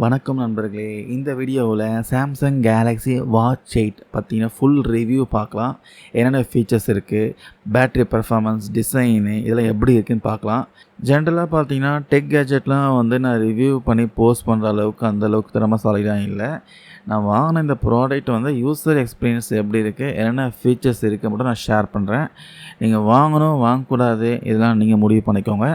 வணக்கம் நண்பர்களே. இந்த வீடியோவில் சாம்சங் கேலக்ஸி வாட்ச் 8 பற்றின ஃபுல் ரிவ்யூ பார்க்கலாம். என்னென்ன ஃபீச்சர்ஸ் இருக்குது, பேட்ரி பர்ஃபார்மன்ஸ், டிசைனு இதெல்லாம் எப்படி இருக்குதுன்னு பார்க்கலாம். ஜென்ரலாக பார்த்தீங்கன்னா டெக் கேஜெட்லாம் நான் ரிவ்யூ பண்ணி போஸ்ட் பண்ணுற அளவுக்கு அந்தளவுக்கு திறமைசாலிலாம் இல்லை. நான் வாங்கின இந்த ப்ராடக்ட் யூசர் எக்ஸ்பீரியன்ஸ் எப்படி இருக்குது, என்னென்ன ஃபீச்சர்ஸ் இருக்குது மட்டும் நான் ஷேர் பண்ணுறேன். நீங்கள் வாங்கணும் வாங்கக்கூடாது இதெல்லாம் நீங்கள் முடிவு பண்ணிக்கோங்க.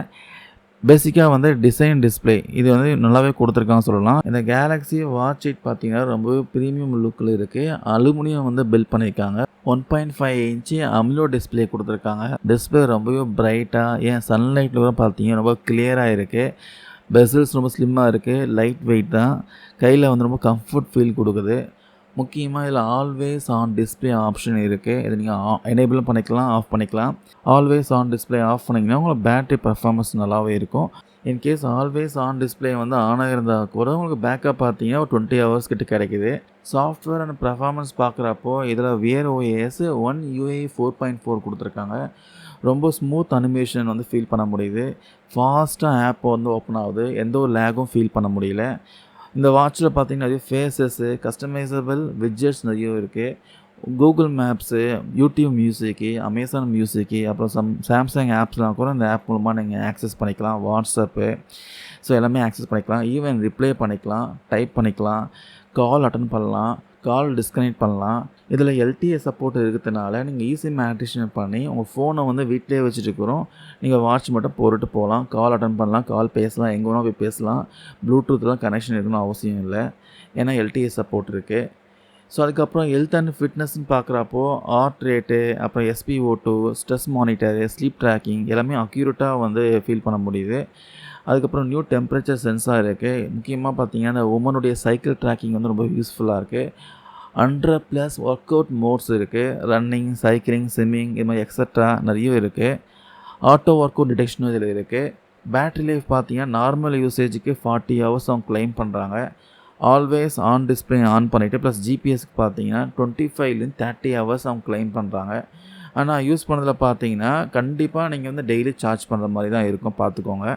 பேசிக்காக டிசைன் டிஸ்பிளே இது நல்லாவே கொடுத்துருக்காங்க சொல்லலாம். இந்த கேலக்ஸி வாட்ச் 8 பார்த்தீங்கன்னா ரொம்பவே ப்ரீமியம் லுக்கில் இருக்குது. அலுமினியம் பில்ட் பண்ணியிருக்காங்க. 1.5 இன்ச்சு அமிலோ டிஸ்பிளே கொடுத்துருக்காங்க. டிஸ்பிளே ரொம்பவே பிரைட்டாக, ஏன் சன்லைட்டில் கூட பார்த்தீங்கன்னா ரொம்ப கிளியராக இருக்குது. பெசல்ஸ் ரொம்ப ஸ்லிம்மாக இருக்குது, லைட் வெயிட் தான். கையில் ரொம்ப கம்ஃபர்ட் ஃபீல் கொடுக்குது. முக்கியமாக இதில் ஆல்வேஸ் ஆன் டிஸ்பிளே ஆப்ஷன் இருக்குது. இதை நீங்கள் எனேபிளும் பண்ணிக்கலாம், ஆஃப் பண்ணிக்கலாம். ஆல்வேஸ் ஆன் டிஸ்பிளே ஆஃப் பண்ணிங்கன்னா உங்களுக்கு பேட்டரி பர்ஃபார்மன்ஸ் நல்லாவே இருக்கும். In case always on display on ஆகிருந்தால் கூட உங்களுக்கு பேக்கப் பார்த்தீங்கன்னா ஒரு 20 ஹவர்ஸ் கிட்ட கிடைக்குது. சாஃப்ட்வேர் அண்ட் பர்ஃபார்மன்ஸ் பார்க்குறப்போ இதில் வியர் OS 1 UI 4.4 கொடுத்துருக்காங்க. ரொம்ப ஸ்மூத் அனிமேஷன் ஃபீல் பண்ண முடியுது. ஃபாஸ்ட்டாக ஆப் ஓப்பன் ஆகுது. எந்த ஒரு லேகும் ஃபீல் பண்ண முடியல. இந்த வாட்சில் பார்த்தீங்கன்னா நிறைய ஃபேஸஸ்ஸு, கஸ்டமைசபிள் விட்ஜெட்ஸ் நிறைய இருக்குது. கூகுள் மேப்ஸு, யூடியூப் மியூசிக்கு, அமேசான் மியூசிக்கு, அப்புறம் சாம்சங் ஆப்ஸ்லாம் கூட இந்த ஆப் மூலமாக நீங்கள் ஆக்சஸ் பண்ணிக்கலாம். வாட்ஸ்அப்பு எல்லாமே ஆக்சஸ் பண்ணிக்கலாம். ஈவன் ரிப்ளை பண்ணிக்கலாம், டைப் பண்ணிக்கலாம், கால் அட்டன் பண்ணலாம், கால் டிஸ்கனெக்ட் பண்ணலாம். இதில் LTE சப்போர்ட் இருக்கிறதுனால நீங்கள் ஈஸி மேடிஷன் பண்ணி உங்கள் ஃபோனை வீட்டிலே வச்சுட்டு இருக்கிறோம். நீங்கள் வாட்ச் மட்டும் போட்டுட்டு போகலாம், கால் அட்டன் பண்ணலாம், கால் பேசலாம், எங்கே வேணால் போய் பேசலாம். ப்ளூடூத்லாம் கனெக்ஷன் இருக்கணும் அவசியம் இல்லை, ஏன்னா LTE சப்போர்ட் இருக்குது. ஸோ அதுக்கப்புறம் ஹெல்த் அண்ட் ஃபிட்னஸ்ன்னு பார்க்குறப்போ ஹார்ட் ரேட்டு, அப்புறம் SpO2, stress monitor, sleep tracking எல்லாமே அக்யூரேட்டாக ஃபீல் பண்ண முடியுது. அதுக்கப்புறம் நியூ டெம்பரேச்சர் சென்சார் இருக்குது. முக்கியமாக பார்த்தீங்கன்னா இந்த உமனுடைய சைக்கிள் ட்ராக்கிங் ரொம்ப யூஸ்ஃபுல்லாக இருக்குது. 100+ ஒர்க் அவுட் மோட்ஸ் இருக்குது. ரன்னிங், சைக்கிளிங், ஸ்விம்மிங் இது மாதிரி எக்ஸட்ரா நிறைய இருக்குது. ஆட்டோ ஒர்க் அவுட் டிடெக்ஷனும் இதில் இருக்குது. பேட்ரி லைஃப் பார்த்தீங்கன்னா நார்மல் யூசேஜுக்கு 40 ஹவர்ஸ் அவங்க கிளைம் பண்ணுறாங்க. ஆல்வேஸ் ஆன் டிஸ்பிளே ஆன் பண்ணிவிட்டு ப்ளஸ் ஜிபிஎஸ்க்கு பார்த்தீங்கன்னா 25லேருந்து 30 ஹவர்ஸ் அவங்க கிளைம் பண்ணுறாங்க. ஆனால் யூஸ் பண்ணதில் பார்த்தீங்கன்னா கண்டிப்பாக நீங்கள் டெய்லி சார்ஜ் பண்ணுற மாதிரி தான் இருக்கும், பார்த்துக்கோங்க.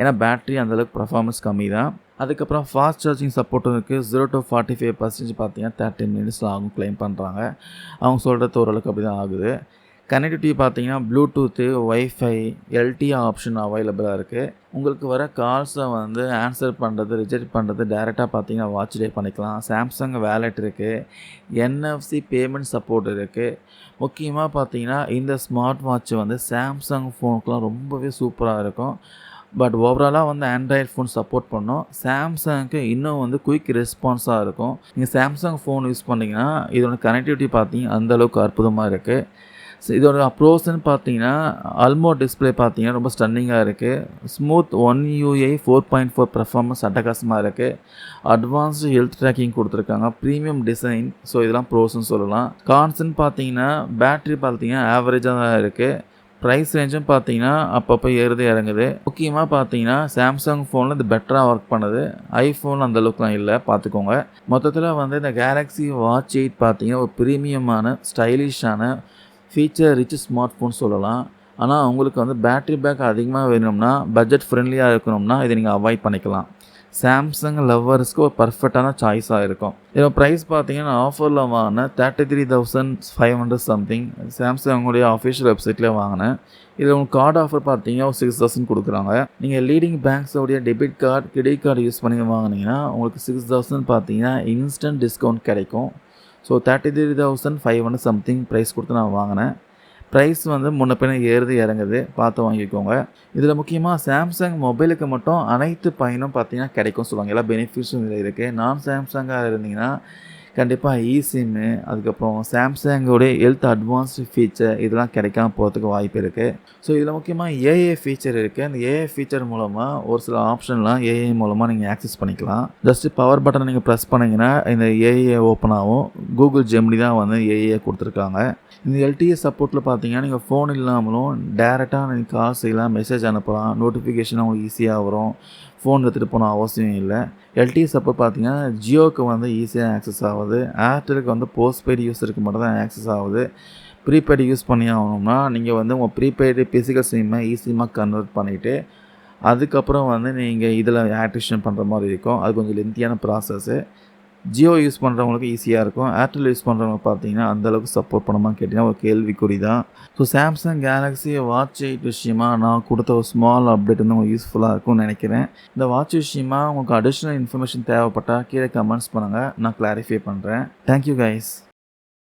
ஏன்னா பேட்ரி அந்தளவுக்கு பர்ஃபார்மன்ஸ் கம்மி தான். அதுக்கப்புறம் ஃபாஸ்ட் சார்ஜிங் சப்போர்ட்டும் இருக்குது. 0 to 45% பார்த்தீங்கன்னா 30 மினிட்ஸில் ஆகும் கிளைம் பண்ணுறாங்க. அவங்க சொல்கிறது ஓரளவுக்கு அப்படி தான் ஆகுது. கனெக்டிவிட்டி பார்த்தீங்கன்னா ப்ளூடூத்து, வைஃபை, LTE ஆப்ஷன் அவைலபிளாக இருக்குது. உங்களுக்கு வர கால்ஸை ஆன்சர் பண்ணுறது, ரிஜெக்ட் பண்ணுறது டேரெக்டாக பார்த்தீங்கன்னா வாட்ச்லேயே பண்ணிக்கலாம். சாம்சங் வேலெட் இருக்குது. NFC பேமெண்ட் சப்போர்ட் இருக்குது. முக்கியமாக பார்த்தீங்கன்னா இந்த ஸ்மார்ட் வாட்ச் சாம்சங் ஃபோனுக்குலாம் ரொம்பவே சூப்பராக இருக்கும். பட் ஓவராலாக ஆண்ட்ராய்டு ஃபோன் சப்போர்ட் பண்ணோம். சாம்சங்க்கு இன்னும் குயிக் ரெஸ்பான்ஸாக இருக்கும். நீங்கள் சாம்சங் ஃபோன் யூஸ் பண்ணிங்கன்னா இதோட கனெக்டிவிட்டி பார்த்தீங்கன்னா அந்தளவுக்கு அற்புதமாக இருக்குது. ஸோ இதோட ப்ரோஸ்ன்னு பார்த்தீங்கன்னா அல்மோ டிஸ்பிளே பார்த்தீங்கன்னா ரொம்ப ஸ்டன்னிங்காக இருக்குது. ஸ்மூத் 1 UI 4.4 பர்ஃபார்மன்ஸ் அட்டகாசமாக இருக்குது. அட்வான்ஸ்டு ஹெல்த் ட்ராக்கிங் கொடுத்துருக்காங்க. Premium design. ஸோ இதெல்லாம் ப்ரோஸ்ன்னு சொல்லலாம். கான்ஸ்ன்னு பார்த்தீங்கன்னா பேட்ரி பார்த்தீங்கன்னா ஆவரேஜாக தான் இருக்குது. ப்ரைஸ் ரேஞ்சும் பார்த்தீங்கன்னா அப்பப்போ ஏறுது இறங்குது. முக்கியமாக பார்த்தீங்கன்னா சாம்சங் ஃபோனில் இது பெட்டராக ஒர்க் பண்ணுது. ஐஃபோன் அந்தளவுக்குலாம் இல்லை, பார்த்துக்கோங்க. மொத்தத்தில் இந்த கேலக்ஸி வாட்ச் 8 பார்த்தீங்கன்னா ஒரு ப்ரீமியமான ஸ்டைலிஷான ஃபீச்சர் ரிச் ஸ்மார்ட் ஃபோன் சொல்லலாம். ஆனால் உங்களுக்கு பேட்ரி பேக் அதிகமாக வேணும்னா, பட்ஜெட் ஃப்ரெண்ட்லியாக இருக்கணும்னா இதை நீங்கள் அவாய்ட் பண்ணிக்கலாம். சாம்சங் லவ்வர்ஸ்க்கு ஒரு பர்ஃபெக்டான சாய்ஸாக இருக்கும். இதோட ப்ரைஸ் பார்த்தீங்கன்னா ஆஃபரில் வாங்கின 33,500 சம்திங். சாம்சங்குடைய அஃபிஷியல் வெப்சைட்லேயே வாங்கினேன். இதில் உங்களுக்கு கார்டு ஆஃபர் பார்த்தீங்கன்னா 6,000 கொடுக்குறாங்க. நீங்கள் லீடிங் பேங்க்ஸோடைய debit card, credit card use பண்ணி வாங்கினீங்கன்னா உங்களுக்கு 6,000 பார்த்தீங்கன்னா இன்ஸ்டன்ட் டிஸ்கவுண்ட் கிடைக்கும். ஸோ 33,500 சம்திங் ப்ரைஸ் கொடுத்து நான் வாங்கினேன். ப்ரைஸ் முன்ன பின்ன ஏறுது இறங்குது, பார்த்து வாங்கிக்கோங்க. இதில் முக்கியமாக சாம்சங் மொபைலுக்கு மட்டும் அனைத்து பயனும் பார்த்தீங்கன்னா கிடைக்கும் சொல்லுவாங்க. எல்லா பெனிஃபிட்ஸும் இதில் இருக்குது. நான் சாம்சங்காக இருந்தீங்கன்னா கண்டிப்பாக இசிம்மு, அதுக்கப்புறம் சாம்சங்கோடைய ஹெல்த் அட்வான்ஸ்டு ஃபீச்சர் இதெல்லாம் கிடைக்காம போகிறதுக்கு வாய்ப்பு இருக்குது. ஸோ இதில் முக்கியமாக AI ஃபீச்சர் இருக்குது. அந்த AI ஃபீச்சர் மூலமாக ஒரு சில ஆப்ஷன்லாம் AI மூலமாக நீங்கள் ஆக்சஸ் பண்ணிக்கலாம். ஜஸ்ட்டு பவர் பட்டனை நீங்கள் ப்ரெஸ் பண்ணிங்கன்னா இந்த AI ஓப்பன் ஆகும். கூகுள் ஜெமினி தான் AI கொடுத்துருக்காங்க. இந்த LTE சப்போர்ட்டில் பார்த்தீங்கன்னா நீங்கள் ஃபோன் இல்லாமலும் டேரெக்டாக நீங்கள் கால் செய்யலாம், மெசேஜ் அனுப்பலாம், நோட்டிஃபிகேஷன் உங்களுக்கு ஈஸியாக வரும். ஃபோன் எடுத்துகிட்டு போன அவசியம் இல்லை. LTE சப்போர்ட் பார்த்தீங்கன்னா ஜியோவுக்கு ஈஸியாக ஆக்சஸ் ஆகுது. ஏர்டெலுக்கு போஸ்ட்பெய்டு யூஸருக்கு மட்டும் தான் ஆக்சஸ் ஆகுது. ப்ரீபெய்டு யூஸ் பண்ணி ஆகணும்னா நீங்கள் உங்கள் ப்ரீபெய்டு ஃபிசிக்கல் சிம்மை ஈஸியாக கன்வெர்ட் பண்ணிவிட்டு அதுக்கப்புறம் வந்து நீங்கள் இதில் ஆக்டிவேஷன் பண்ணுற மாதிரி இருக்கும். அது கொஞ்சம் லென்த்தியான ப்ராசஸ்ஸு. ஜியோ யூஸ் பண்ணுறவங்களுக்கு ஈஸியாக இருக்கும். ஏர்டெல் யூஸ் பண்ணுறவங்க பார்த்தீங்கன்னா, அந்தளவுக்கு சப்போர்ட் பண்ணுமான்னு கேட்டிங்கன்னா ஒரு கேள்விக்குறி தான். ஸோ சாம்சங் கேலக்ஸி வாட்ச் 8 விஷயமா நான் கொடுத்த ஒரு ஸ்மால் அப்டேட் வந்து உங்களுக்கு யூஸ்ஃபுல்லாக இருக்கும்னு நினைக்கிறேன். இந்த வாட்ச் விஷயமா உங்களுக்கு அடிஷ்னல் இன்ஃபர்மேஷன் தேவைப்பட்டால் கீழே கமெண்ட்ஸ் பண்ணுங்கள். நான் கிளாரிஃபை பண்ணுறேன். Thank you guys.